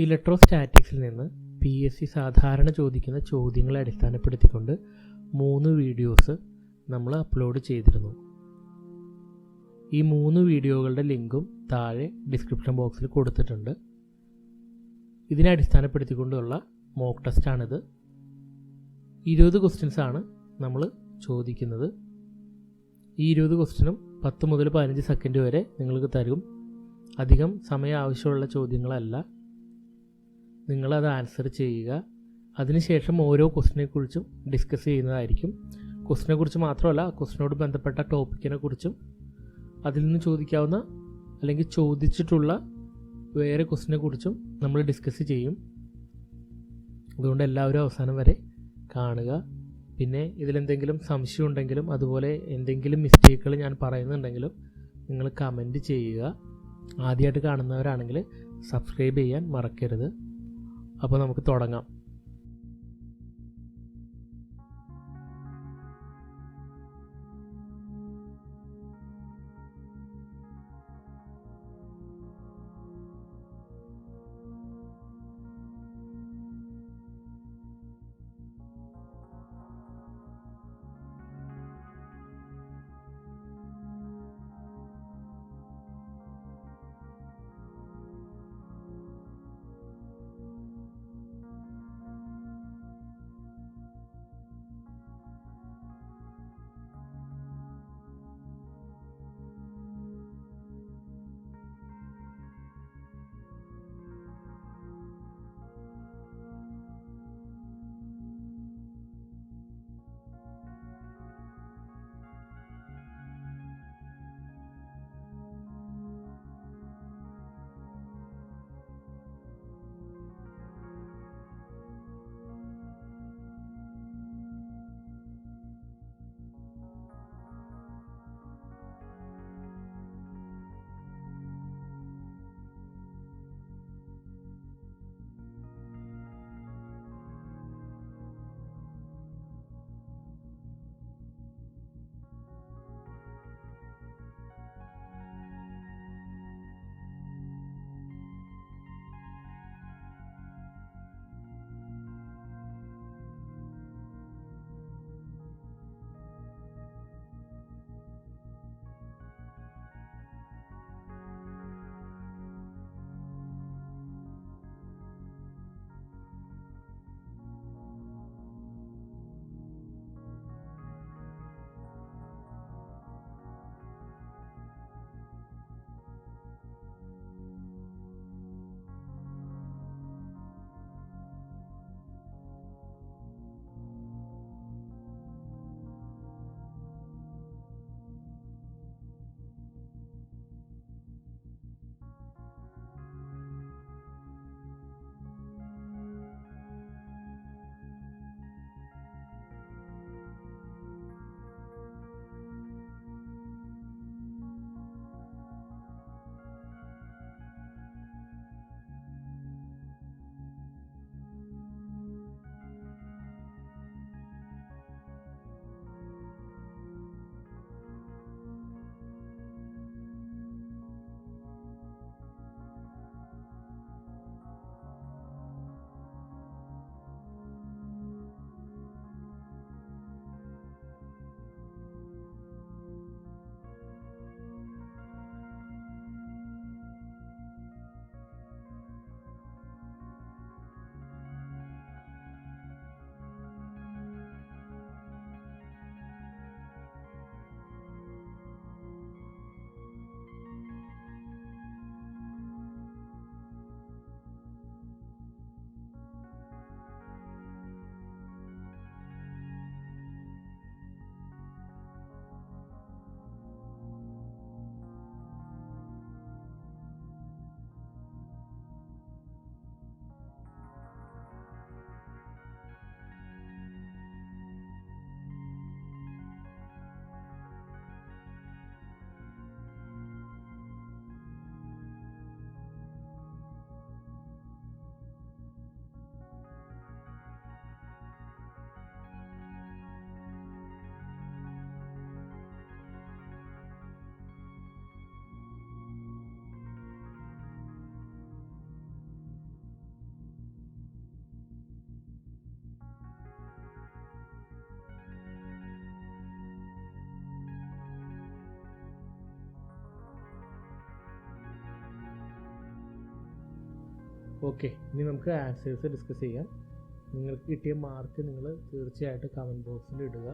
ഇലക്ട്രോസ്റ്റാറ്റിക്സിൽ നിന്ന് PSC സാധാരണ ചോദിക്കുന്ന ചോദ്യങ്ങളെ അടിസ്ഥാനപ്പെടുത്തിക്കൊണ്ട് 3 വീഡിയോസ് നമ്മൾ അപ്ലോഡ് ചെയ്തിരുന്നു. ഈ 3 വീഡിയോകളുടെ ലിങ്കും താഴെ ഡിസ്ക്രിപ്ഷൻ ബോക്സിൽ കൊടുത്തിട്ടുണ്ട്. ഇതിനെ അടിസ്ഥാനപ്പെടുത്തിക്കൊണ്ടുള്ള മോക്ക് ടെസ്റ്റാണിത്. 20 ക്വസ്റ്റ്യൻസ് ആണ് നമ്മൾ ചോദിക്കുന്നത്. ഈ 20 ക്വസ്റ്റ്യനും 10 മുതൽ 15 സെക്കൻഡ് വരെ നിങ്ങൾക്ക് തരും. അധികം സമയം ആവശ്യമുള്ള ചോദ്യങ്ങളല്ല. നിങ്ങളത് ആൻസർ ചെയ്യുക. അതിനുശേഷം ഓരോ ക്വസ്റ്റിനെക്കുറിച്ചും ഡിസ്കസ് ചെയ്യുന്നതായിരിക്കും. ക്വസ്റ്റിനെക്കുറിച്ച് മാത്രമല്ല, ക്വസ്റ്റിനോട് ബന്ധപ്പെട്ട ടോപ്പിക്കിനെ കുറിച്ചും അതിൽ നിന്ന് ചോദിക്കാവുന്ന അല്ലെങ്കിൽ ചോദിച്ചിട്ടുള്ള വേറെ ക്വസ്റ്റിനെ കുറിച്ചും നമ്മൾ ഡിസ്കസ് ചെയ്യും. അതുകൊണ്ട് എല്ലാവരും അവസാനം വരെ കാണുക. പിന്നെ ഇതിലെന്തെങ്കിലും സംശയം ഉണ്ടെങ്കിലും അതുപോലെ എന്തെങ്കിലും മിസ്റ്റേക്കുകൾ ഞാൻ പറയുന്നുണ്ടെങ്കിലും നിങ്ങൾ കമൻറ്റ് ചെയ്യുക. ആദ്യമായിട്ട് കാണുന്നവരാണെങ്കിൽ സബ്സ്ക്രൈബ് ചെയ്യാൻ മറക്കരുത്. അപ്പോൾ നമുക്ക് തുടങ്ങാം. ഓക്കെ, ഇനി നമുക്ക് ആൻസേഴ്സ് ഡിസ്കസ് ചെയ്യാം. നിങ്ങൾക്ക് കിട്ടിയ മാർക്ക് നിങ്ങൾ തീർച്ചയായിട്ടും കമൻറ്റ് ബോക്സിൽ ഇടുക.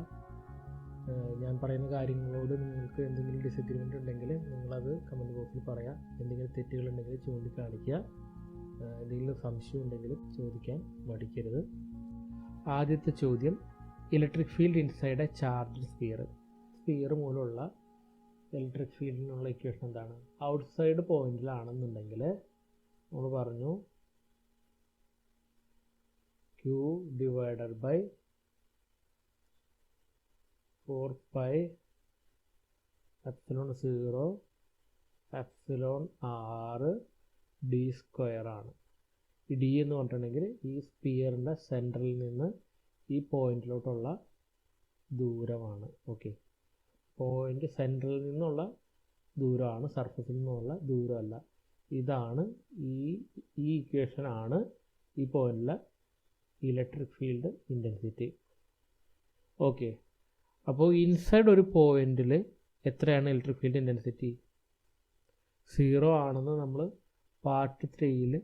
ഞാൻ പറയുന്ന കാര്യങ്ങളോട് നിങ്ങൾക്ക് എന്തെങ്കിലും ഡിസഗ്രിമെൻ്റ് ഉണ്ടെങ്കിൽ നിങ്ങളത് കമൻറ്റ് ബോക്സിൽ പറയാം. എന്തെങ്കിലും തെറ്റുകളുണ്ടെങ്കിൽ ചൂണ്ടിക്കാണിക്കുക. എന്തെങ്കിലും സംശയം ഉണ്ടെങ്കിൽ ചോദിക്കാൻ മടിക്കരുത്. ആദ്യത്തെ ചോദ്യം, electric field inside a charged sphere മൂലമുള്ള ഇലക്ട്രിക് ഫീൽഡിനുള്ള ഇക്വേഷൻ എന്താണ്? ഔട്ട്സൈഡ് പോയിന്റിലാണെന്നുണ്ടെങ്കിൽ നമ്മൾ പറഞ്ഞു Q divided by 4 pi epsilon 0 epsilon r d square ആണ്. ഈ ഡി എന്ന് പറഞ്ഞിട്ടുണ്ടെങ്കിൽ ഈ സ്പിയറിൻ്റെ സെൻറ്ററിൽ നിന്ന് ഈ പോയിന്റിലോട്ടുള്ള ദൂരമാണ്. ഓക്കെ, പോയിന്റ് സെൻറ്ററിൽ നിന്നുള്ള ദൂരമാണ്, സർഫസിൽ നിന്നുള്ള ദൂരമല്ല. ഇതാണ് ഈ ഇക്വേഷനാണ് ഈ പോയിന്റിലെ ഇലക്ട്രിക് ഫീൽഡ് ഇൻറ്റൻസിറ്റി. ഓക്കെ, അപ്പോൾ ഇൻസൈഡ് ഒരു പോയിന്റിൽ എത്രയാണ് ഇലക്ട്രിക് ഫീൽഡ് ഇൻറ്റൻസിറ്റി? 0 ആണെന്ന് നമ്മൾ പാർട്ട് 3യിൽ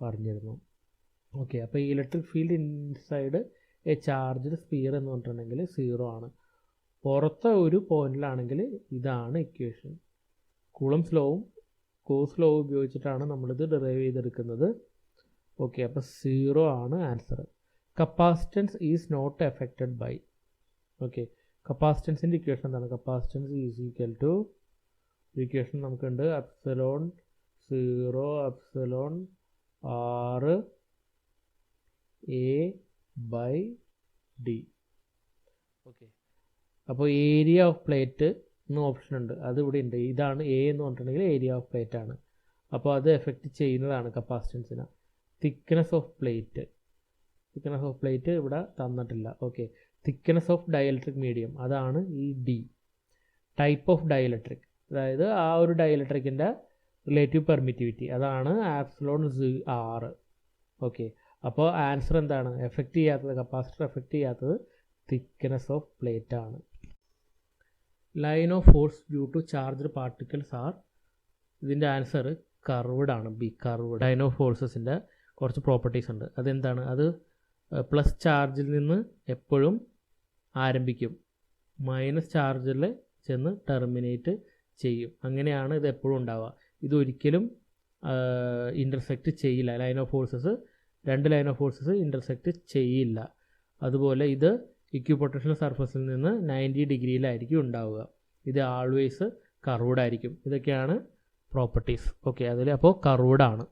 പറഞ്ഞിരുന്നു. ഓക്കെ, അപ്പോൾ ഈ electric field inside a charged sphere എന്ന് പറഞ്ഞിട്ടുണ്ടെങ്കിൽ 0 ആണ്. പുറത്തെ ഒരു പോയിന്റിലാണെങ്കിൽ ഇതാണ് ഇക്വേഷൻ. കൂളംസ് ലോവും ഗോസ് ലോവും ഉപയോഗിച്ചിട്ടാണ് നമ്മളിത് ഡിറൈവ് ചെയ്തെടുക്കുന്നത്. ഓക്കെ, അപ്പോൾ 0 ആണ് answer. Capacitance is not affected by. Okay, കപ്പാസിറ്റൻസിൻ്റെ ഇക്വേഷൻ എന്താണ്? Capacitance is equal to equation നമുക്കുണ്ട് epsilon 0 epsilon r a by d. Okay, അപ്പോൾ ഏരിയ ഓഫ് പ്ലേറ്റ് എന്ന് ഓപ്ഷൻ ഉണ്ട്, അത് ഇവിടെ ഉണ്ട്. ഇതാണ് എ എന്ന് പറഞ്ഞിട്ടുണ്ടെങ്കിൽ ഏരിയ ഓഫ് പ്ലേറ്റ് ആണ്. അപ്പോൾ അത് എഫക്റ്റ് ചെയ്യുന്നതാണ് കപ്പാസിറ്റൻസിനെ. തിക്നെസ് ഓഫ് പ്ലേറ്റ് ഇവിടെ തന്നിട്ടില്ല. Okay, thickness of dielectric medium അതാണ് ഈ ഡി. ടൈപ്പ് ഓഫ് ഡൈഇലക്ട്രിക്, അതായത് ആ ഒരു ഡൈഇലക്ട്രിക്കിൻ്റെ റിലേറ്റീവ് പെർമിറ്റിവിറ്റി, അതാണ് ആപ്സിലോൺ r. ഓക്കെ, അപ്പോൾ ആൻസർ എന്താണ്? എഫക്റ്റ് ചെയ്യാത്തത്, കപ്പാസിറ്റർ എഫക്റ്റ് ചെയ്യാത്തത് തിക്നെസ് ഓഫ് പ്ലേറ്റ് ആണ്. Line of force due to charged particles are. ഇതിൻ്റെ ആൻസർ കർവ്ഡ് ആണ്, ബി കർവ്ഡ്. ലൈൻ ഓഫ് ഫോഴ്സസിൻ്റെ കുറച്ച് പ്രോപ്പർട്ടീസ് ഉണ്ട്. അതെന്താണ്? അത് പ്ലസ് ചാർജിൽ നിന്ന് എപ്പോഴും ആരംഭിക്കും, മൈനസ് ചാർജിൽ ചെന്ന് ടെർമിനേറ്റ് ചെയ്യും. അങ്ങനെയാണ് ഇത് എപ്പോഴും ഉണ്ടാവുക. ഇതൊരിക്കലും ഇൻ്റർസെക്റ്റ് ചെയ്യില്ല. രണ്ട് ലൈൻ ഓഫ് ഫോഴ്സസ് ഇൻ്റർസെക്റ്റ് ചെയ്യില്ല. അതുപോലെ ഇത് ഇക്വിപൊട്ടൻഷ്യൽ സർഫസിൽ നിന്ന് 90 ഡിഗ്രിയിലായിരിക്കും ഉണ്ടാവുക. ഇത് ആൾവേസ് കർവ്ഡ് ആയിരിക്കും. ഇതൊക്കെയാണ് പ്രോപ്പർട്ടീസ്. ഓക്കെ, അതിൽ അപ്പോൾ കർവ്ഡ് ആണ്.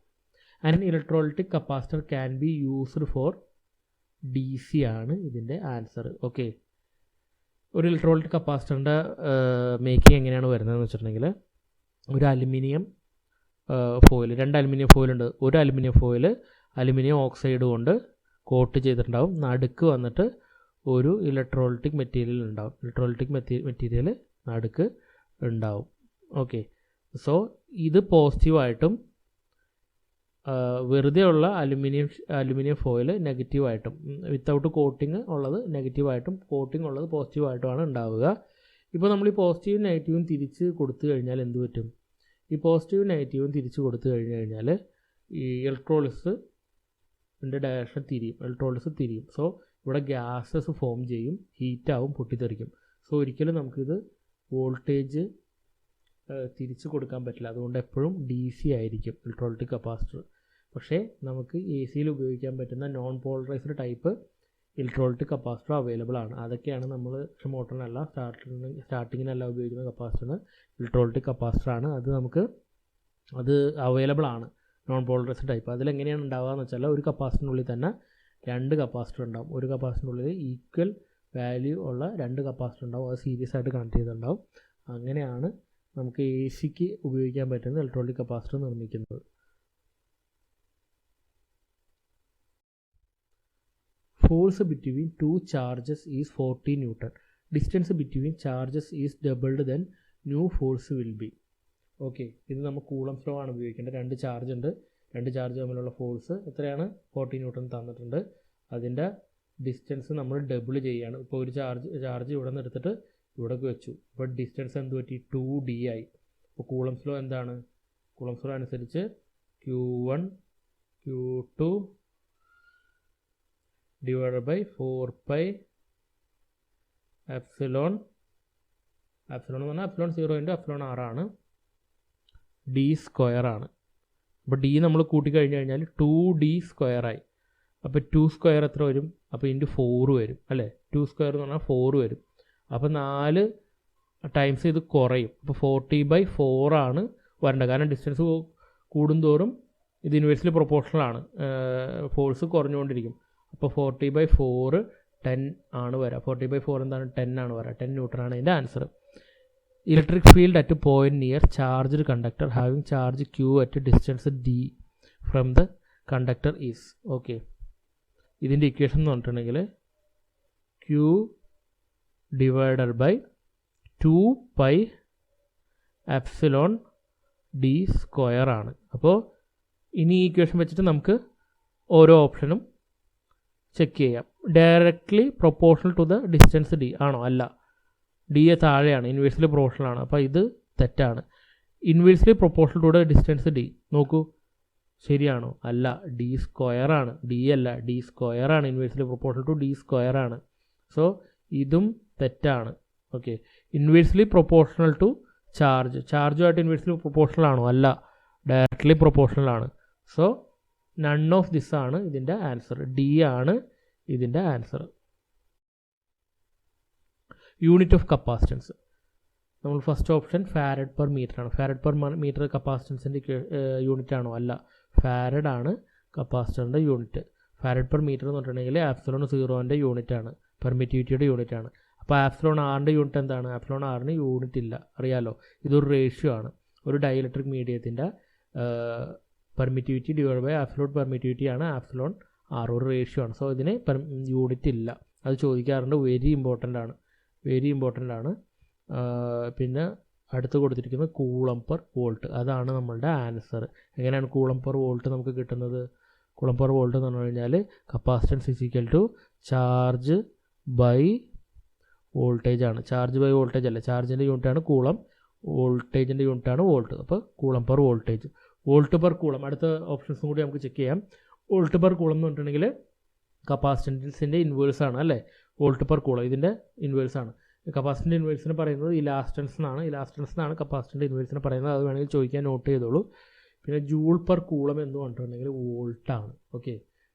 And electrolytic capacitor can be used for DC ആണ് ഇതിൻ്റെ ആൻസർ. ഓക്കെ, ഒരു ഇലക്ട്രോലൈറ്റിക് കപ്പാസിറ്ററിൻ്റെ മേക്കിംഗ് എങ്ങനെയാണ് വരുന്നതെന്ന് വെച്ചിട്ടുണ്ടെങ്കിൽ, ഒരു അലുമിനിയം ഫോയിൽ, 2 അലുമിനിയം ഫോയിലുണ്ട്. ഒരു അലുമിനിയം ഫോയിൽ അലുമിനിയം ഓക്സൈഡ് കൊണ്ട് കോട്ട് ചെയ്തിട്ടുണ്ടാവും. നടുക്ക് വന്നിട്ട് ഒരു ഇലക്ട്രോലൈറ്റിക് മെറ്റീരിയൽ ഉണ്ടാവും. ഇലക്ട്രോലൈറ്റിക് മെറ്റീരിയൽ നടുക്ക് ഉണ്ടാവും. ഓക്കെ, സോ ഇത് പോസിറ്റീവായിട്ടും വെറുതെ ഉള്ള അലുമിനിയം ഫോയിൽ നെഗറ്റീവായിട്ടും, വിത്തൗട്ട് കോട്ടിങ് ഉള്ളത് നെഗറ്റീവായിട്ടും കോട്ടിങ് ഉള്ളത് പോസിറ്റീവായിട്ടുമാണ് ഉണ്ടാവുക. ഇപ്പോൾ നമ്മൾ ഈ പോസിറ്റീവും നെഗറ്റീവും തിരിച്ച് കൊടുത്തു കഴിഞ്ഞാൽ എന്ത് പറ്റും? ഈ പോസിറ്റീവും നെഗറ്റീവും തിരിച്ച് കൊടുത്തു കഴിഞ്ഞാൽ ഈ ഇലക്ട്രോളിസിൻ്റെ ഡയറക്ഷൻ തിരിയും. സോ ഇവിടെ ഗ്യാസസ് ഫോം ചെയ്യും, ഹീറ്റാവും, പൊട്ടിത്തെറിക്കും. സോ ഒരിക്കലും നമുക്കിത് വോൾട്ടേജ് തിരിച്ചു കൊടുക്കാൻ പറ്റില്ല. അതുകൊണ്ട് എപ്പോഴും DC ആയിരിക്കും ഇലക്ട്രോലൈറ്റിക് കപ്പാസിറ്റർ. പക്ഷേ നമുക്ക് AC ഉപയോഗിക്കാൻ പറ്റുന്ന non polarised type electrolytic capacitor available ആണ്. അതൊക്കെയാണ് നമ്മൾ മോട്ടറിനല്ല, സ്റ്റാർട്ടിങ്ങിനല്ല ഉപയോഗിക്കുന്ന കപ്പാസിറ്റർ ഇലക്ട്രോലൈറ്റിക് കപ്പാസിറ്റർ ആണ്. അത് അവൈലബിൾ ആണ്, നോൺ പോളറൈസ്ഡ് ടൈപ്പ്. അതിലെങ്ങനെയാണ് ഉണ്ടാവുക എന്ന് വെച്ചാൽ, ഒരു കപ്പാസിറ്ററിനുള്ളിൽ തന്നെ 2 കപ്പാസിറ്റർ ഉണ്ടാവും. ഒരു കപ്പാസിറ്ററിനുള്ളിൽ ഈക്വൽ വാല്യൂ ഉള്ള 2 കപ്പാസിറ്റർ ഉണ്ടാവും. അത് സീരീസ് ആയിട്ട് കണക്ട് ചെയ്തിട്ടുണ്ടാവും. അങ്ങനെയാണ് നമുക്ക് AC ഉപയോഗിക്കാൻ പറ്റുന്ന ഇലക്ട്രോലൈറ്റിക് കപ്പാസിറ്റർ നിർമ്മിക്കുന്നത്. Force between 2 charges is 40 newton. Distance between charges is doubled then new force will be. Okay, ഇത് നമ്മൾ കൂളംസ് ലോ ആണ് ഉപയോഗിക്കേണ്ടത്. 2 ചാർജ് ഉണ്ട്. 2 ചാർജ് തമ്മിലുള്ള ഫോഴ്സ് എത്രയാണ്? 40 ന്യൂട്ടൺ തന്നിട്ടുണ്ട്. അതിൻ്റെ ഡിസ്റ്റൻസ് നമ്മൾ ഡബിൾ ചെയ്യുകയാണ്. ഇപ്പോൾ ഒരു ചാർജ് ഇവിടെ നിന്ന് എടുത്തിട്ട് ഇവിടേക്ക് വെച്ചു. അപ്പോൾ ഡിസ്റ്റൻസ് എന്ത് പറ്റി? 2D ആയി. അപ്പോൾ കൂളംസ് ലോ എന്താണ്? കൂളംസ് ലോ അനുസരിച്ച് Q1 Q2 divided by 4 pi epsilon എന്ന് പറഞ്ഞാൽ എപ്സിലോൺ 0 ഇൻറ്റു എപ്സിലോൺ r ആണ്, ഡി സ്ക്വയർ ആണ്. അപ്പോൾ ഡി നമ്മൾ കൂട്ടിക്കഴിഞ്ഞ് കഴിഞ്ഞാൽ 2d സ്ക്വയർ ആയി. അപ്പോൾ 2 സ്ക്വയർ എത്ര വരും? അപ്പോൾ ഇൻറ്റു 4 വരും അല്ലേ. 2 സ്ക്വയർ എന്ന് പറഞ്ഞാൽ 4 വരും. അപ്പോൾ 4 ടൈംസ് ഇത് കുറയും. അപ്പോൾ 40/4 ആണ് വരേണ്ടത്. കാരണം ഡിസ്റ്റൻസ് കൂടുന്തോറും ഇത് ഇൻവേഴ്സ്ലി പ്രൊപ്പോർഷണൽ ആണ്, ഫോഴ്സ് കുറഞ്ഞുകൊണ്ടിരിക്കും. അപ്പോൾ 40/4 10 ആണ് വരിക. 40/4 എന്താണ്? 10 ആണ് വരിക. 10 ന്യൂട്ടൺ ആണ് ഇതിൻ്റെ answer. Electric field at point near charged conductor having charge Q at distance d from the conductor is. Okay, ഇതിൻ്റെ ഇക്വേഷൻ എന്ന് പറഞ്ഞിട്ടുണ്ടെങ്കിൽ Q divided by 2 pi epsilon d square ആണ്. അപ്പോൾ ഇനി ഈ ഇക്വേഷൻ വെച്ചിട്ട് നമുക്ക് ഓരോ ഓപ്ഷനും ചെക്ക് ചെയ്യാം. Directly proportional to the distance d ആണോ? അല്ല, d താഴെയാണ്, ഇൻവേഴ്സ്ലി പ്രൊപ്പോർഷണൽ ആണ്. അപ്പോൾ ഇത് തെറ്റാണ്. Inversely proportional to the distance d നോക്കൂ, ശരിയാണോ? അല്ല, d സ്ക്വയർ ആണ്, d അല്ല, d സ്ക്വയർ ആണ്. Inversely proportional to d square ആണ്. സോ ഇതും തെറ്റാണ്. ഓക്കെ, ഇൻവേഴ്സ്ലി പ്രൊപ്പോർഷണൽ ടു ചാർജുമായിട്ട് ഇൻവേഴ്സ്ലി പ്രൊപ്പോർഷണൽ ആണോ? അല്ല, ഡയറക്ട്ലി പ്രൊപ്പോർഷണൽ ആണ്. സോ നൺ ഓഫ് ദിസ് ആണ് ഇതിൻ്റെ ആൻസർ. ഡി ആണ് ഇതിൻ്റെ ആൻസർ. യൂണിറ്റ് ഓഫ് കപ്പാസിറ്റൻസ്, നമ്മൾ first option farad per metre ആണ്. ഫാരഡ് പെർ മീറ്റർ കപ്പാസിറ്റൻസിൻ്റെ യൂണിറ്റ് ആണോ? അല്ല, ഫാരഡ് ആണ് കപ്പാസിറ്ററിൻ്റെ യൂണിറ്റ്. ഫാരഡ് പെർ മീറ്റർ എന്ന് പറഞ്ഞിട്ടുണ്ടെങ്കിൽ ആപ്സിലോൺ 0ൻ്റെ യൂണിറ്റ് ആണ്, പെർമിറ്റിവിറ്റിയുടെ യൂണിറ്റ് ആണ്. അപ്പോൾ ആപ്സിലോൺ ആറിൻ്റെ യൂണിറ്റ് എന്താണ്? ആപ്സിലോൺ ആറിന് യൂണിറ്റ് ഇല്ല, അറിയാലോ. ഇതൊരു റേഷ്യോ ആണ്. ഒരു ഡൈഇലക്ട്രിക് മീഡിയത്തിൻ്റെ permittivity divide by absolute permittivity ആണ് ആപ്സിലോൺ ആർ, ഒരു റേഷ്യോ ആണ്. സോ ഇതിന് യൂണിറ്റ് ഇല്ല. അത് ചോദിക്കാറുണ്ട്, വെരി ഇമ്പോർട്ടൻ്റ് ആണ്. പിന്നെ അടുത്ത് കൊടുത്തിരിക്കുന്നത് കൂളം പെർ വോൾട്ട്, അതാണ് നമ്മളുടെ ആൻസർ. എങ്ങനെയാണ് കൂളം പെർ വോൾട്ട് നമുക്ക് കിട്ടുന്നത്? കൂളം പെർ വോൾട്ട് എന്ന് പറഞ്ഞു കഴിഞ്ഞാൽ capacitance is equal to charge by voltage ആണ്. ചാർജ് ബൈ വോൾട്ടേജ് അല്ല, ചാർജിൻ്റെ യൂണിറ്റ് ആണ് കൂളം, വോൾട്ടേജിൻ്റെ യൂണിറ്റ് ആണ് വോൾട്ട്. അപ്പോൾ coulomb per voltage. Volt per coulomb, അടുത്ത ഓപ്ഷൻസും കൂടി നമുക്ക് ചെക്ക് ചെയ്യാം. വോൾട്ട് പെർ കൂളം എന്ന് പറഞ്ഞിട്ടുണ്ടെങ്കിൽ കപ്പാസിറ്റൻസിൻ്റെ ഇൻവേഴ്സ് ആണ് അല്ലേ. വോൾട്ട് പെർ കൂളം ഇതിൻ്റെ ഇൻവേഴ്സ് ആണ്. കപ്പാസിറ്റൻ്റെ ഇൻവേഴ്സിന് പറയുന്നത് ഇലാസ്റ്റൻസ് എന്നാണ് കപ്പാസിറ്റൻ്റെ ഇൻവേഴ്സിന് പറയുന്നത്. അത് വേണമെങ്കിൽ ചോദിക്കാൻ നോട്ട് ചെയ്തോളൂ. പിന്നെ ജൂൾ പെർ കൂളം എന്ന് പറഞ്ഞിട്ടുണ്ടെങ്കിൽ വോൾട്ടാണ്. ഓക്കെ,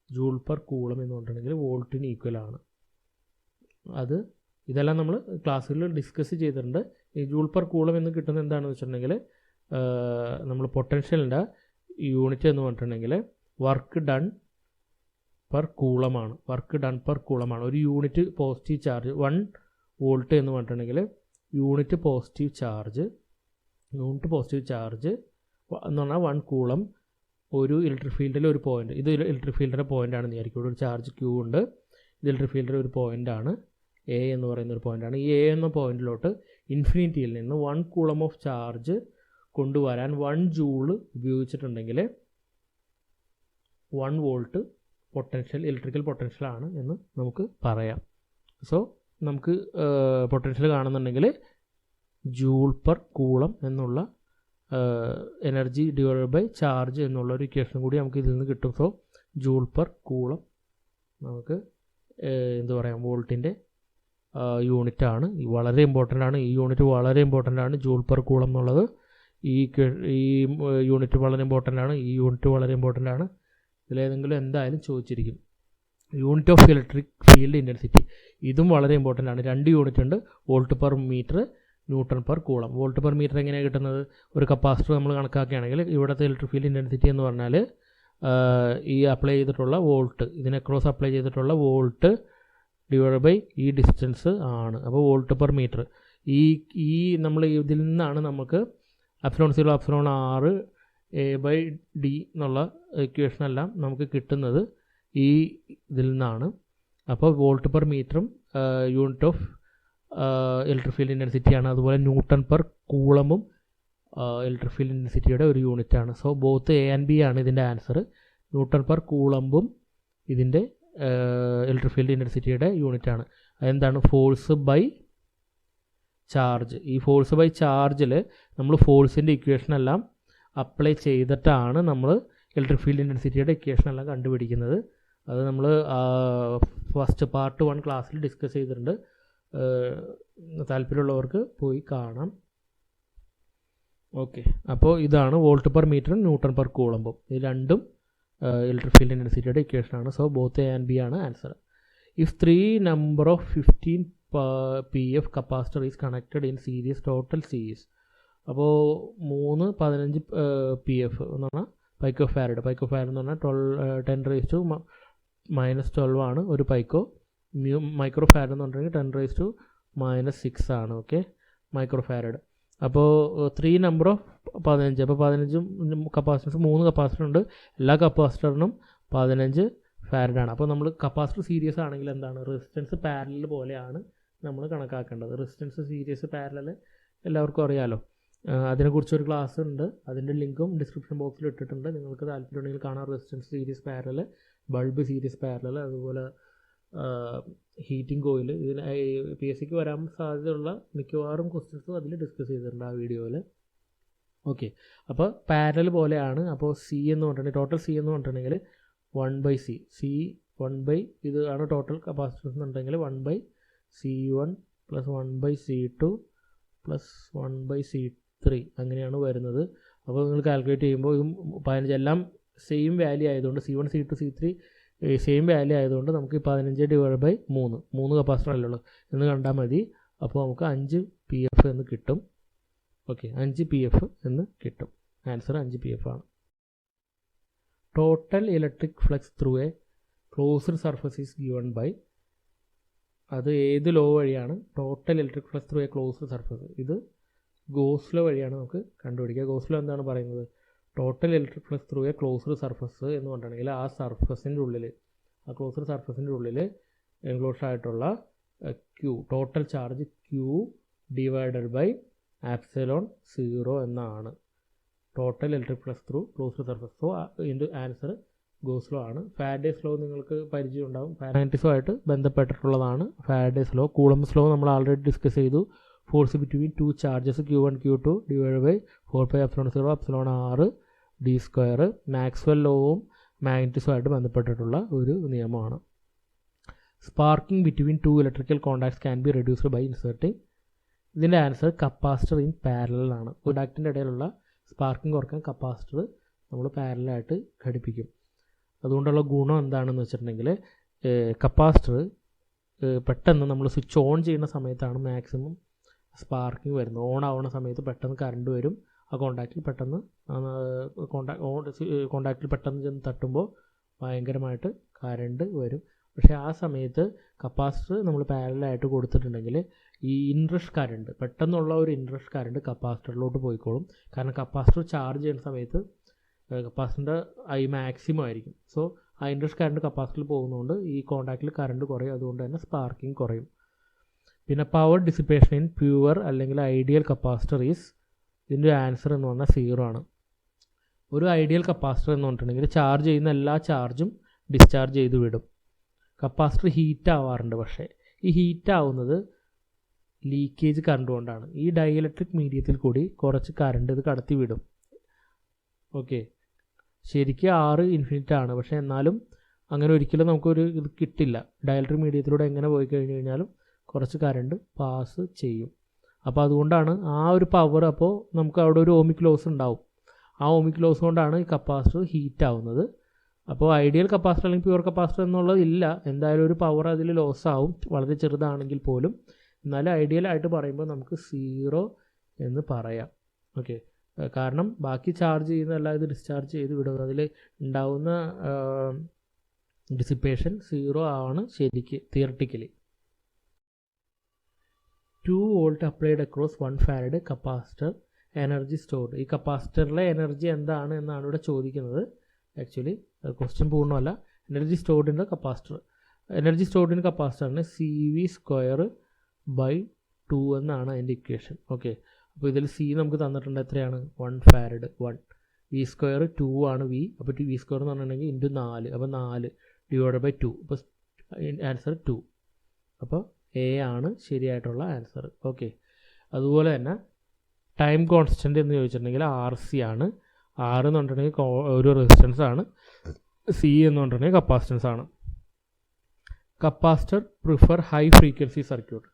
ജൂൾ പെർ കൂളം എന്ന് പറഞ്ഞിട്ടുണ്ടെങ്കിൽ വോൾട്ടിന് ഈക്വൽ ആണ്. ഇതെല്ലാം നമ്മൾ ക്ലാസ്സുകളിൽ ഡിസ്കസ് ചെയ്തിട്ടുണ്ട്. ഈ ജൂൾ പെർ കൂളം എന്ന് കിട്ടുന്നത് എന്താണെന്ന് വെച്ചിട്ടുണ്ടെങ്കിൽ നമ്മൾ പൊട്ടൻഷ്യലിൻ്റെ യൂണിറ്റ് എന്ന് പറഞ്ഞിട്ടുണ്ടെങ്കിൽ വർക്ക് ഡൺ പെർ കൂളമാണ്. ഒരു യൂണിറ്റ് പോസിറ്റീവ് ചാർജ് 1 വോൾട്ട് എന്ന് പറഞ്ഞിട്ടുണ്ടെങ്കിൽ യൂണിറ്റ് പോസിറ്റീവ് ചാർജ് എന്ന് പറഞ്ഞാൽ 1 കൂളം ഒരു ഇലക്ട്രിക് ഫീൽഡിലെ ഒരു പോയിൻ്റ്. ഇത് ഇലക്ട്രിക് ഫീൽഡിൻ്റെ പോയിൻ്റ് ആണെന്ന് വിചാരിക്കും. ഇവിടെ ഒരു ചാർജ് Q ഉണ്ട്. ഇത് ഇലക്ട്രിക് ഫീൽഡിൻ്റെ ഒരു പോയിൻ്റാണ്, എ എന്ന് പറയുന്ന ഒരു പോയിൻ്റാണ്. ഈ എ എന്ന പോയിന്റിലോട്ട് ഇൻഫിനിറ്റിയിൽ നിന്ന് 1 കൂളം ഓഫ് ചാർജ് കൊണ്ടുവരാൻ 1 ജൂൾ ഉപയോഗിച്ചിട്ടുണ്ടെങ്കിൽ 1 വോൾട്ട് ഇലക്ട്രിക്കൽ പൊട്ടൻഷ്യൽ ആണ് എന്ന് നമുക്ക് പറയാം. സോ നമുക്ക് പൊട്ടൻഷ്യൽ കാണുന്നുണ്ടെങ്കിൽ ജൂൾ പെർ കൂളം എന്നുള്ള എനർജി ഡിവൈഡഡ് ബൈ ചാർജ് എന്നുള്ള ഒരു ഇക്വേഷൻ കൂടി നമുക്ക് ഇതിൽ നിന്ന് കിട്ടും. സോ ജൂൾ പെർ കൂളം നമുക്ക് വോൾട്ടിൻ്റെ യൂണിറ്റാണ്. വളരെ ഇമ്പോർട്ടൻ്റ് ആണ്. ഈ യൂണിറ്റ് വളരെ ഇമ്പോർട്ടൻ്റ് ആണ്, ജൂൾ പെർ കൂളം എന്നുള്ളത്. ഈ യൂണിറ്റ് വളരെ ഇമ്പോർട്ടൻ്റ് ആണ്. ഇതിലേതെങ്കിലും എന്തായാലും ചോദിച്ചിരിക്കും. Unit of electric field intensity, ഇതും വളരെ ഇമ്പോർട്ടൻ്റ് ആണ്. 2 യൂണിറ്റ് ഉണ്ട്, volt per metre, newton per coulomb. Volt per metre എങ്ങനെയാണ് കിട്ടുന്നത്? ഒരു കപ്പാസിറ്റർ നമ്മൾ കണക്കാക്കുകയാണെങ്കിൽ ഇവിടുത്തെ ഇലക്ട്രിക് ഫീൽഡ് ഇൻറ്റൻസിറ്റി എന്ന് പറഞ്ഞാൽ ഈ അപ്ലൈ ചെയ്തിട്ടുള്ള വോൾട്ട്, ഇതിനെ ക്രോസ് അപ്ലൈ ചെയ്തിട്ടുള്ള വോൾട്ട് ഡിവൈഡ് ബൈ ഈ ഡിസ്റ്റൻസ് ആണ്. അപ്പോൾ വോൾട്ട് പെർ മീറ്റർ. ഈ നമ്മൾ ഇതിൽ നിന്നാണ് നമുക്ക് എപ്സിലോൺ 0 എപ്സിലോൺ r a/d എന്നുള്ള ഇക്വേഷനെല്ലാം നമുക്ക് കിട്ടുന്നത് ഈ ഇതിൽ നിന്നാണ്. അപ്പോൾ വോൾട്ട് പെർ മീറ്ററും യൂണിറ്റ് ഓഫ് ഇലക്ട്രിക് ഫീൽഡ് ഇൻറ്റൻസിറ്റിയാണ്. അതുപോലെ ന്യൂട്ടൺ പെർ കൂളമും ഇലക്ട്രിക് ഫീൽഡ് ഇൻറ്റൻസിറ്റിയുടെ ഒരു യൂണിറ്റാണ്. So both A and B ആണ് ഇതിൻ്റെ ആൻസർ. ന്യൂട്ടൺ പെർ കൂളമ്പും ഇതിൻ്റെ ഇലക്ട്രിക് ഫീൽഡ് ഇൻറ്റൻസിറ്റിയുടെ യൂണിറ്റാണ്. അതെന്താണ്? Force by charge. ഈ ഫോഴ്സ് ബൈ ചാർജിൽ നമ്മൾ ഫോഴ്സിൻ്റെ ഇക്വേഷനെല്ലാം അപ്ലൈ ചെയ്തിട്ടാണ് നമ്മൾ ഇലക്ട്രിക് ഫീൽഡ് ഇൻറ്റൻസിറ്റിയുടെ ഇക്വേഷൻ എല്ലാം കണ്ടുപിടിക്കുന്നത്. അത് നമ്മൾ ഫസ്റ്റ് പാർട്ട് 1 ക്ലാസ്സിൽ ഡിസ്കസ് ചെയ്തിട്ടുണ്ട്. താല്പര്യമുള്ളവർക്ക് പോയി കാണാം. ഓക്കെ, അപ്പോൾ ഇതാണ് വോൾട്ട് പെർ മീറ്ററും ന്യൂട്ടൺ പെർ കൂളമ്പും. ഇത് രണ്ടും ഇലക്ട്രിക് ഫീൽഡ് ഇൻറ്റൻസിറ്റിയുടെ ഇക്വേഷനാണ്. So both A and B ആണ് answer. If 3 number of 15 PF capacitor is connected in series, total series. അപ്പോൾ 15 PF എന്ന് പറഞ്ഞാൽ പൈക്കോ ഫാരഡ് എന്ന് പറഞ്ഞാൽ 10⁻⁻12 ആണ് ഒരു പൈക്കോ. മൈക്രോ ഫാരഡ് എന്ന് പറഞ്ഞിട്ടുണ്ടെങ്കിൽ 10⁻⁻6 ആണ്. Okay, micro farad. അപ്പോൾ 3 നമ്പർ ഓഫ് 15, അപ്പോൾ 15 കപ്പാസിറ്റൻസ്, 3 കപ്പാസിറ്റർ ഉണ്ട്. എല്ലാ കപ്പാസിറ്ററിനും 15 ഫാരഡാണ്. അപ്പോൾ നമ്മൾ കപ്പാസിറ്റർ സീരീസ് ആണെങ്കിൽ എന്താണ്, റെസിസ്റ്റൻസ് പാരലൽ പോലെയാണ് നമ്മൾ കണക്കാക്കേണ്ടത്. റെസിസ്റ്റൻസ് സീരീസ് പാരലൽ എല്ലാവർക്കും അറിയാമല്ലോ. അതിനെക്കുറിച്ചൊരു ക്ലാസ് ഉണ്ട്, അതിൻ്റെ ലിങ്കും ഡിസ്ക്രിപ്ഷൻ ബോക്സിൽ ഇട്ടിട്ടുണ്ട്. നിങ്ങൾക്ക് താല്പര്യമുണ്ടെങ്കിൽ കാണാം. Resistance series parallel, bulb series parallel, അതുപോലെ ഹീറ്റിംഗ് കോയിൽ. ഇതിന് PSCക്ക് വരാൻ സാധ്യതയുള്ള മിക്കവാറും ക്വസ്റ്റ്യൻസും അതിൽ ഡിസ്കസ് ചെയ്തിട്ടുണ്ട് ആ വീഡിയോയിൽ. ഓക്കെ, അപ്പോൾ പാരലൽ പോലെയാണ്. അപ്പോൾ C എന്ന് പറഞ്ഞിട്ടുണ്ടെങ്കിൽ, ടോട്ടൽ C എന്ന് പറഞ്ഞിട്ടുണ്ടെങ്കിൽ 1/C, ഇത് ആണ് ടോട്ടൽ കപ്പാസിറ്റൻസ് എന്നുണ്ടെങ്കിൽ 1/C1 + 1/C2 + 1/C3 അങ്ങനെയാണ് വരുന്നത്. അപ്പോൾ നിങ്ങൾ കാൽക്കുലേറ്റ് ചെയ്യുമ്പോൾ ഇതും 15 എല്ലാം സെയിം വാല്യൂ ആയതുകൊണ്ട്, C1 C2 C3 same value ആയതുകൊണ്ട് നമുക്ക് 15/3 കപ്പാസിറ്റർ അല്ലേ ഉള്ളൂ എന്ന് കണ്ടാൽ മതി. അപ്പോൾ നമുക്ക് 5 PF എന്ന് കിട്ടും. ഓക്കെ, 5 PF എന്ന് കിട്ടും. ആൻസർ 5 PF ആണ്. Total electric flux through a closed surface is given by. അത് ഏത് ലോ വഴിയാണ് total electric flux through a closed surface? ഇത് ഗോസ് ലോ വഴിയാണ് നമുക്ക് കണ്ടുപിടിക്കുക. ഗോസ് ലോ എന്താണ് പറയുന്നത്? Total electric flux through a closed surface എന്ന് പറഞ്ഞിട്ടുണ്ടെങ്കിൽ ആ സർഫസിൻ്റെ ഉള്ളിൽ, ആ ക്ലോസ്ഡ് സർഫസിൻ്റെ ഉള്ളിൽ എൻക്ലോസ്ഡ് ആയിട്ടുള്ള Q, total charge Q divided by ε0 എന്നാണ് total electric flux through closed surface. So ഇതിൻ്റെ ആൻസർ ഗോസ് ലോ ആണ്. ഫാരഡേസ് ലോ നിങ്ങൾക്ക് പരിചയം ഉണ്ടാകും, മാഗ്നറ്റിസമായിട്ട് ബന്ധപ്പെട്ടിട്ടുള്ളതാണ് ഫാരഡേസ് ലോ. കൂളംബ്സ് ലോ നമ്മൾ ആൾറെഡി ഡിസ്കസ് ചെയ്തു. Force between 2 charges Q1 Q2 divide by 4πε0 ε/r². Maxwell ലോവും മാഗ്നറ്റിസമായിട്ട് ബന്ധപ്പെട്ടിട്ടുള്ള ഒരു നിയമമാണ്. Sparking between 2 electrical contacts can be reduced by inserting. ഇതിൻ്റെ ആൻസർ കപ്പാസിറ്റർ ഇൻ പാരലൽ ആണ്. കോണ്ടാക്റ്റിൻ്റെ ഇടയിലുള്ള സ്പാർക്കിംഗ് കുറയ്ക്കാൻ കപ്പാസിറ്റർ നമ്മൾ പാരലായിട്ട് ഘടിപ്പിക്കും. അതുകൊണ്ടുള്ള ഗുണം എന്താണെന്ന് വെച്ചിട്ടുണ്ടെങ്കിൽ, കപ്പാസിറ്റർ പെട്ടെന്ന് നമ്മൾ സ്വിച്ച് ഓൺ ചെയ്യുന്ന സമയത്താണ് മാക്സിമം സ്പാർക്കിംഗ് വരുന്നത്. ഓൺ ആവുന്ന സമയത്ത് പെട്ടെന്ന് കറണ്ട് വരും. ആ കോണ്ടാക്റ്റിൽ പെട്ടെന്ന് ചെന്ന് തട്ടുമ്പോൾ ഭയങ്കരമായിട്ട് കറണ്ട് വരും. പക്ഷേ ആ സമയത്ത് കപ്പാസിറ്റർ നമ്മൾ പാരലായിട്ട് കൊടുത്തിട്ടുണ്ടെങ്കിൽ ഈ ഇൻറഷ് കറണ്ട്, പെട്ടെന്നുള്ള ഒരു ഇൻറഷ് കറണ്ട് കപ്പാസിറ്ററിലോട്ട് പോയിക്കോളും. കാരണം കപ്പാസിറ്റർ ചാർജ് ചെയ്യുന്ന സമയത്ത് കപ്പാസിറ്ററിൻ്റെ മാക്സിമം ആയിരിക്കും. സോ ആ ഇൻറഷ് കറണ്ട് കപ്പാസിറ്ററിൽ പോകുന്നതുകൊണ്ട് ഈ കോണ്ടാക്റ്റിൽ കറണ്ട് കുറയും. അതുകൊണ്ട് തന്നെ സ്പാർക്കിംഗ് കുറയും. പിന്നെ പവർ ഡിസിപ്പേഷൻ ഇൻ പ്യുവർ അല്ലെങ്കിൽ ഐഡിയൽ കപ്പാസിറ്റർ ഈസ്, ഇതിൻ്റെ ആൻസർ എന്ന് പറഞ്ഞാൽ 0 ആണ്. ഒരു ഐഡിയൽ കപ്പാസിറ്റർ എന്ന് പറഞ്ഞിട്ടുണ്ടെങ്കിൽ ചാർജ് ചെയ്യുന്ന എല്ലാ ചാർജും ഡിസ്ചാർജ് ചെയ്ത് വിടും. കപ്പാസിറ്റർ ഹീറ്റ് ആവാറുണ്ട്, പക്ഷേ ഈ ഹീറ്റ് ആവുന്നത് ലീക്കേജ് കറണ്ട് കൊണ്ടാണ്. ഈ ഡൈഇലക്ട്രിക് മീഡിയത്തിൽ കൂടി കുറച്ച് കറണ്ട് ഇത് കടത്തി വിടും. ഓക്കെ, ശരിക്കും R∞ ആണ്, പക്ഷേ എന്നാലും അങ്ങനെ ഒരിക്കലും നമുക്കൊരു ഇത് കിട്ടില്ല. ഡൈഇലക്ട്രിക് മീഡിയത്തിലൂടെ എങ്ങനെ പോയി കഴിഞ്ഞ് കഴിഞ്ഞാലും കുറച്ച് കറണ്ട് പാസ് ചെയ്യും. അപ്പോൾ അതുകൊണ്ടാണ് ആ ഒരു പവർ, അപ്പോൾ നമുക്ക് അവിടെ ഒരു ഓമിക് ലോസ് ഉണ്ടാവും. ആ ഓമിക് ലോസ് കൊണ്ടാണ് ഈ കപ്പാസിറ്റർ ഹീറ്റ് ആവുന്നത്. അപ്പോൾ ഐഡിയൽ കപ്പാസിറ്റർ അല്ലെങ്കിൽ പ്യുവർ കപ്പാസിറ്റർ എന്നുള്ളത് ഇല്ല. എന്തായാലും ഒരു പവർ അതിൽ ലോസ് ആവും, വളരെ ചെറുതാണെങ്കിൽ പോലും. എന്നാലും ഐഡിയലായിട്ട് പറയുമ്പോൾ നമുക്ക് 0 എന്ന് പറയാം. ഓക്കെ, കാരണം ബാക്കി ചാർജ് ചെയ്യുന്നതല്ല ഇത് ഡിസ്ചാർജ് ചെയ്ത് വിടുന്നത്. അതിൽ ഉണ്ടാവുന്ന ഡിസിപ്പേഷൻ 0 ആണ് ശരിക്ക് theoretically. 2 volt applied across 1 farad capacitor, energy stored. ഈ കപ്പാസിറ്ററിലെ എനർജി എന്താണ് എന്നാണ് ഇവിടെ ചോദിക്കുന്നത്. ആക്ച്വലി ക്വസ്റ്റ്യൻ പൂർണ്ണമല്ല. Energy stored in the capacitor. Energy stored in കപ്പാസിറ്ററിന് CV²/2 എന്നാണ് അതിൻ്റെ ഇക്വേഷൻ. ഓക്കെ, അപ്പോൾ ഇതിൽ C നമുക്ക് തന്നിട്ടുണ്ട് എത്രയാണ്? 1 ഫാരഡ് 1. V² 2 ആണ് V. അപ്പോൾ V² എന്ന് പറഞ്ഞിട്ടുണ്ടെങ്കിൽ ഇൻറ്റു 4. അപ്പോൾ 4 ഡിവൈഡ് ബൈ 2. അപ്പോൾ ആൻസർ 2. അപ്പോൾ A ആണ് ശരിയായിട്ടുള്ള ആൻസർ. ഓക്കെ, അതുപോലെ തന്നെ ടൈം കോൺസ്റ്റൻറ്റ് എന്ന് ചോദിച്ചിട്ടുണ്ടെങ്കിൽ RC ആണ്. R എന്നുണ്ടെങ്കിൽ ഒരു റെസിസ്റ്റൻസ് ആണ്, C എന്നുണ്ടെങ്കിൽ കപ്പാസിറ്റൻസ് ആണ്. Capacitor prefer high frequency circuit.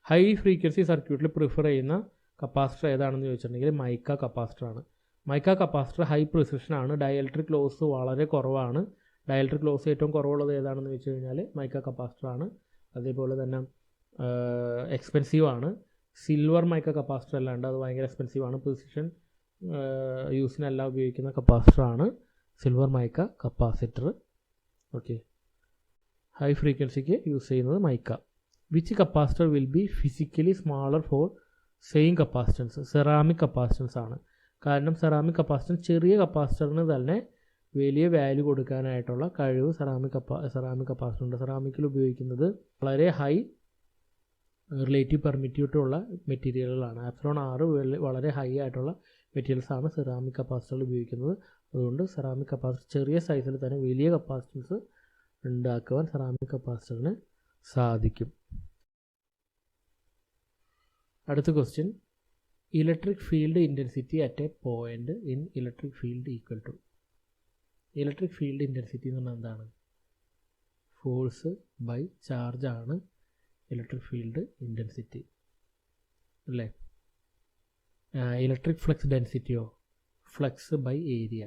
High frequency സർക്യൂട്ടിൽ പ്രിഫർ ചെയ്യുന്ന കപ്പാസിറ്റർ ഏതാണെന്ന് ചോദിച്ചിട്ടുണ്ടെങ്കിൽ മൈക്ക കപ്പാസിറ്ററാണ്. മൈക്ക കപ്പാസിറ്റർ ഹൈ പ്രിസിഷനാണ്, ഡയലക്ട്രിക് ലോസ് വളരെ കുറവാണ്. ഡയലക്ട്രിക് ലോസ് ഏറ്റവും കുറവുള്ളത് ഏതാണെന്ന് വെച്ച് കഴിഞ്ഞാൽ മൈക്ക കപ്പാസിറ്ററാണ്. അതേപോലെ തന്നെ എക്സ്പെൻസീവ് ആണ്. സിൽവർ മൈക്ക കപ്പാസിറ്റർ അല്ലാണ്ട് അത് ഭയങ്കര എക്സ്പെൻസീവ് ആണ്. പ്രിസിഷൻ യൂസിനെല്ലാം ഉപയോഗിക്കുന്ന കപ്പാസിറ്ററാണ് silver mica capacitor. Okay, high ഫ്രീക്വൻസിക്ക് യൂസ് ചെയ്യുന്നത് mica. Which capacitor will be physically smaller for same capacitance? Ceramic capacitance ആണ്. കാരണം സെറാമിക് കപ്പാസിറ്റൻസ് ചെറിയ കപ്പാസിറ്ററിന് തന്നെ വലിയ വാല്യൂ കൊടുക്കാനായിട്ടുള്ള കഴിവ് സെറാമിക് കപ്പാസിറ്ററുണ്ട്. സെറാമിക്കിൽ ഉപയോഗിക്കുന്നത് വളരെ ഹൈ റിലേറ്റീവ് പെർമിറ്റിവിറ്റി ഉള്ള മെറ്റീരിയലുകളാണ്. ε വളരെ ഹൈ ആയിട്ടുള്ള മെറ്റീരിയൽസ് ആണ് സെറാമിക് കപ്പാസിറ്ററിൽ ഉപയോഗിക്കുന്നത്. അതുകൊണ്ട് സെറാമിക് കപ്പാസിറ്റർ ചെറിയ സൈസിൽ തന്നെ വലിയ കപ്പാസിറ്റൻസ് ഉണ്ടാക്കുവാൻ സെറാമിക് കപ്പാസിറ്ററിന് സാധിക്കും. അടുത്ത question, electric field intensity at a point in electric field equal to. Electric field intensity എന്ന് പറഞ്ഞാൽ എന്താണ്? ഫോഴ്സ് ബൈ ചാർജ് ആണ് ഇലക്ട്രിക് ഫീൽഡ് ഇൻറ്റൻസിറ്റി അല്ലേ? ഇലക്ട്രിക് ഫ്ലക്സ് ഡെൻസിറ്റിയോ? Flux by area.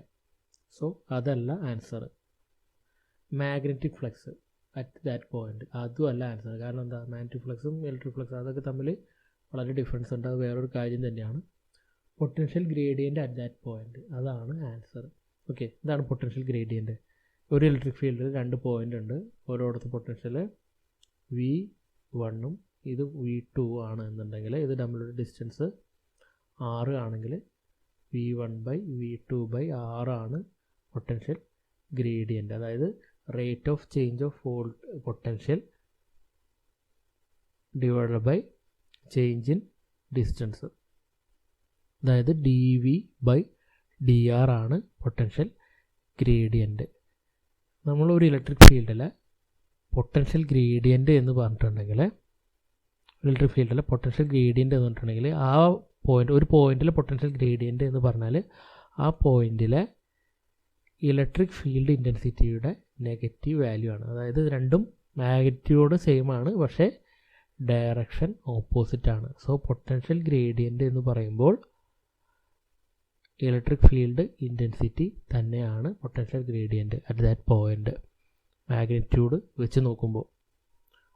സോ അതല്ല answer. Magnetic flux at that point, അതും അല്ല answer. കാരണം എന്താ? മാഗ്നറ്റിക് ഫ്ലക്സും ഇലക്ട്രിക് ഫ്ലക്സും അതൊക്കെ തമ്മിൽ വളരെ ഡിഫറൻസ് ഉണ്ട്. അത് വേറൊരു കാര്യം തന്നെയാണ്. Potential gradient at that point, അതാണ് ആൻസർ. ഓക്കെ, ഇതാണ് പൊട്ടൻഷ്യൽ ഗ്രേഡിയൻ്റ്. ഒരു ഇലക്ട്രിക് ഫീൽഡിൽ 2 പോയിൻ്റ് ഉണ്ട്. ഓരോടത്ത് പൊട്ടൻഷ്യൽ V1 ഇത് V2 ആണ് എന്നുണ്ടെങ്കിൽ ഇത് തമ്മിലുള്ള ഡിസ്റ്റൻസ് R ആണെങ്കിൽ V1/V2/R ആണ് പൊട്ടൻഷ്യൽ ഗ്രേഡിയൻ്റ്. അതായത് rate of change of potential divided by change in distance. അതായത് dV/dR ആണ് പൊട്ടൻഷ്യൽ ഗ്രേഡിയൻ്റ്. നമ്മളൊരു ഇലക്ട്രിക് ഫീൽഡിലെ പൊട്ടൻഷ്യൽ ഗ്രേഡിയൻ്റ് എന്ന് പറഞ്ഞിട്ടുണ്ടെങ്കിൽ, ഇലക്ട്രിക് ഫീൽഡിലെ പൊട്ടൻഷ്യൽ ഗ്രേഡിയൻ്റ് എന്ന് പറഞ്ഞിട്ടുണ്ടെങ്കിൽ ആ പോയിൻ്റ്, ഒരു പോയിന്റിലെ പൊട്ടൻഷ്യൽ ഗ്രേഡിയൻ്റ് എന്ന് പറഞ്ഞാൽ ആ പോയിന്റിലെ ഇലക്ട്രിക് ഫീൽഡ് ഇൻറ്റൻസിറ്റിയുടെ നെഗറ്റീവ് വാല്യൂ ആണ്. അതായത് രണ്ടും മാഗ്നിറ്റ്യൂഡ് സെയിം ആണ്, പക്ഷേ ഡയറക്ഷൻ ഓപ്പോസിറ്റ് ആണ്. സോ പൊട്ടൻഷ്യൽ ഗ്രേഡിയൻ്റ് എന്ന് പറയുമ്പോൾ ഇലക്ട്രിക് ഫീൽഡ് ഇൻറ്റൻസിറ്റി തന്നെയാണ് potential gradient at that point, magnitude വെച്ച് നോക്കുമ്പോൾ.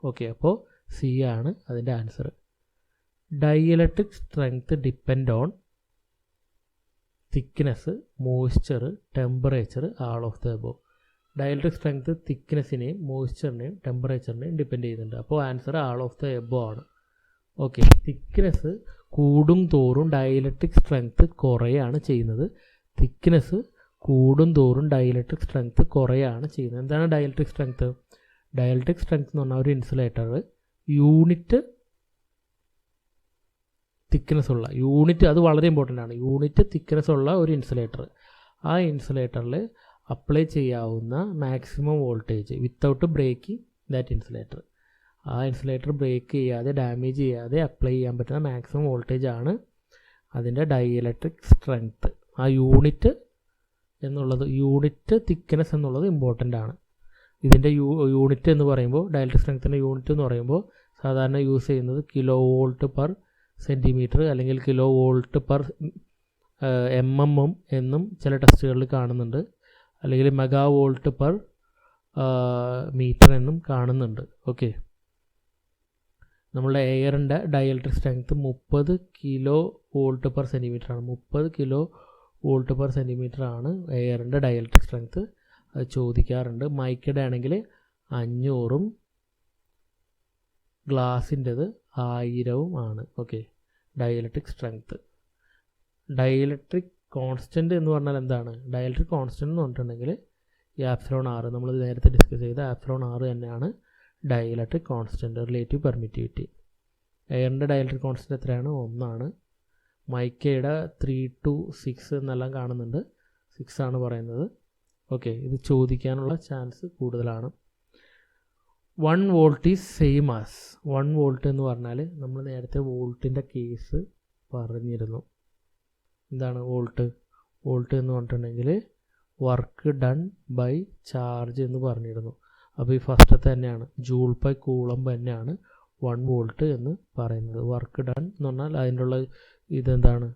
ഓക്കെ, അപ്പോൾ സി ആണ് അതിൻ്റെ answer. Dielectric strength depend on thickness, moisture, temperature, all of the above. Dielectric strength തിക്നെസ്സിനെയും മോയ്സ്ചറിനെയും ടെമ്പറേച്ചറിനെയും ഡിപ്പെൻഡ് ചെയ്യുന്നുണ്ട്. അപ്പോൾ answer all of the above ആണ്. ഓക്കെ, തിക്നെസ് കൂടും തോറും ഡൈഇലക്ട്രിക് സ്ട്രെങ്ത് കുറയാണ് ചെയ്യുന്നത്. തിക്നെസ് കൂടും തോറും ഡൈഇലക്ട്രിക് സ്ട്രെങ്ത് കുറയാണ് ചെയ്യുന്നത്. എന്താണ് ഡൈഇലക്ട്രിക് സ്ട്രെങ്ത്? ഡൈഇലക്ട്രിക് സ്ട്രെങ്ത് എന്ന് പറഞ്ഞാൽ ഒരു ഇൻസുലേറ്റർ യൂണിറ്റ് തിക്നെസ് ഉള്ള, യൂണിറ്റ്, അത് വളരെ ഇമ്പോർട്ടൻ്റ് ആണ്, യൂണിറ്റ് തിക്നെസ് ഉള്ള ഒരു ഇൻസുലേറ്റർ, ആ ഇൻസുലേറ്ററിൽ അപ്ലൈ ചെയ്യാവുന്ന maximum voltage without breaking that insulator, ആ ഇൻസുലേറ്റർ ബ്രേക്ക് ചെയ്യാതെ ഡാമേജ് ചെയ്യാതെ അപ്ലൈ ചെയ്യാൻ പറ്റുന്ന മാക്സിമം വോൾട്ടേജ് ആണ് അതിൻ്റെ ഡൈഇലക്ട്രിക് സ്ട്രെങ്ത്. ആ യൂണിറ്റ് എന്നുള്ളത്, യൂണിറ്റ് തിക്നെസ് എന്നുള്ളത് ഇമ്പോർട്ടൻ്റ് ആണ്. ഇതിൻ്റെ യൂണിറ്റ് എന്ന് പറയുമ്പോൾ, ഡൈഇലക്ട്രിക് സ്ട്രെങ്ത്തിൻ്റെ യൂണിറ്റ് എന്ന് പറയുമ്പോൾ സാധാരണ യൂസ് ചെയ്യുന്നത് കിലോ വോൾട്ട് പെർ സെൻറ്റിമീറ്റർ അല്ലെങ്കിൽ കിലോ വോൾട്ട് പെർ mm എന്നും ചില ടെസ്റ്റുകളിൽ കാണുന്നുണ്ട്, അല്ലെങ്കിൽ മെഗാ വോൾട്ട് പെർ മീറ്റർ എന്നും കാണുന്നുണ്ട്. ഓക്കെ, നമ്മളുടെ എയറിൻ്റെ dielectric strength 30 kilo volt per centimetre ആണ്. 30 കിലോ വോൾട്ട് പെർ സെൻറ്റിമീറ്റർ ആണ് എയറിൻ്റെ ഡൈഇലക്ട്രിക് സ്ട്രെങ്ത്. അത് ചോദിക്കാറുണ്ട്. മൈക്കയുടെ ആണെങ്കിൽ 500-ഉം ഗ്ലാസിൻ്റെത് 1000-ഉം ആണ്. Okay, dielectric strength. Dielectric constant എന്ന് പറഞ്ഞാൽ എന്താണ്? ഡൈഇലക്ട്രിക് കോൺസ്റ്റൻറ്റ് എന്ന് പറഞ്ഞിട്ടുണ്ടെങ്കിൽ ഈ ε/r, നമ്മൾ നേരത്തെ ഡിസ്കസ് ചെയ്ത ε/r തന്നെയാണ് ഡൈഇലക്ട്രിക് കോൺസ്റ്റൻറ്റ്, റിലേറ്റീവ് പെർമിറ്റിവിറ്റി. എയറിൻ്റെ ഡൈഇലക്ട്രിക് കോൺസ്റ്റൻറ്റ് എത്രയാണ്? 1 ആണ്. മൈക്കയുടെ 3 to 6 എന്നെല്ലാം കാണുന്നുണ്ട്, 6 ആണ് പറയുന്നത്. ഓക്കെ, ഇത് ചോദിക്കാനുള്ള ചാൻസ് കൂടുതലാണ്. 1 volt is same as. 1 volt എന്ന് പറഞ്ഞാൽ നമ്മൾ നേരത്തെ വോൾട്ടിൻ്റെ കേസ് പറഞ്ഞിരുന്നു. എന്താണ് വോൾട്ട്? വോൾട്ട് എന്ന് പറഞ്ഞിട്ടുണ്ടെങ്കിൽ വർക്ക് ഡൺ ബൈ ചാർജ് എന്ന് പറഞ്ഞിരുന്നു. അപ്പോൾ ഈ ഫസ്റ്റത്തെ തന്നെയാണ് ജൂൾ ബൈ കൂളംബ് തന്നെയാണ് 1 വോൾട്ട് എന്ന് പറയുന്നത്. വർക്ക് ഡൺ എന്ന് പറഞ്ഞാൽ അതിൻ്റെ ഉള്ള ഇതെന്താണ്,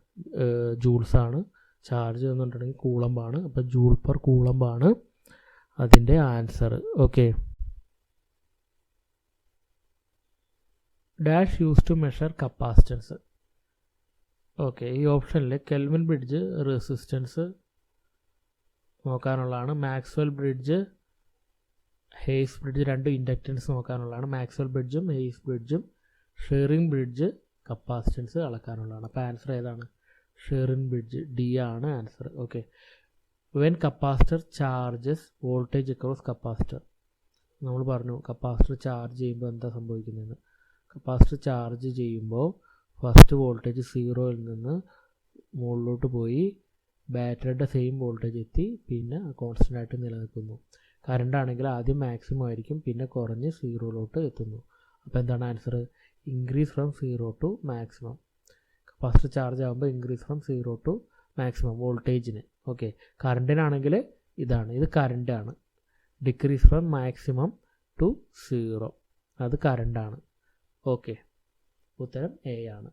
ജൂൾസാണ്. ചാർജ് എന്ന് പറഞ്ഞിട്ടുണ്ടെങ്കിൽ കൂളംബാണ്. അപ്പോൾ ജൂൾ പെർ കൂളംബാണ് അതിൻ്റെ answer. Okay. Dash use to measure capacitance. Okay, ഈ ഓപ്ഷനിൽ കെൽവിൻ ബ്രിഡ്ജ് റെസിസ്റ്റൻസ് നോക്കാനുള്ളതാണ്. മാക്സ്വെൽ ബ്രിഡ്ജ്, ഹെയ്സ് ബ്രിഡ്ജ്, രണ്ട് ഇൻഡക്റ്റൻസ് നോക്കാനുള്ളതാണ്. മാക്സ്വെൽ ബ്രിഡ്ജും ഹെയ്സ് ബ്രിഡ്ജും. ഷെറിംഗ് ബ്രിഡ്ജ് കപ്പാസിറ്റൻസ് അളക്കാനുള്ളതാണ്. അപ്പോൾ ആൻസർ ഏതാണ്? ഷെറിംഗ് ബ്രിഡ്ജ്, ഡി ആണ് answer. Okay. When capacitor charges voltage across capacitor. നമ്മൾ പറഞ്ഞു കപ്പാസിറ്റർ ചാർജ് ചെയ്യുമ്പോൾ എന്താ സംഭവിക്കുന്നതെന്ന്. കപ്പാസിറ്റർ ചാർജ് ചെയ്യുമ്പോൾ ഫസ്റ്റ് വോൾട്ടേജ് 0യിൽ നിന്ന് മുകളിലോട്ട് പോയി ബാറ്ററിയുടെ സെയിം വോൾട്ടേജ് എത്തി, പിന്നെ കോൺസ്റ്റൻ്റ് ആയിട്ട് നിലനിൽക്കുന്നു. കറണ്ട് ആണെങ്കിൽ ആദ്യം മാക്സിമം ആയിരിക്കും, പിന്നെ കുറഞ്ഞ് 0യിലോട്ട് എത്തുന്നു. അപ്പോൾ എന്താണ് answer? Increase from 0 to maximum. Capacitor charge ആകുമ്പോൾ ഇൻക്രീസ് ഫ്രം 0 ടു മാക്സിമം വോൾട്ടേജിന്. ഓക്കെ. കറണ്ടിനാണെങ്കിൽ ഇതാണ്, ഇത് കറണ്ടാണ്. ഡിക്രീസ് ഫ്രം മാക്സിമം ടു 0, അത് കറണ്ടാണ്. ഓക്കെ, ഉത്തരം എ ആണ്.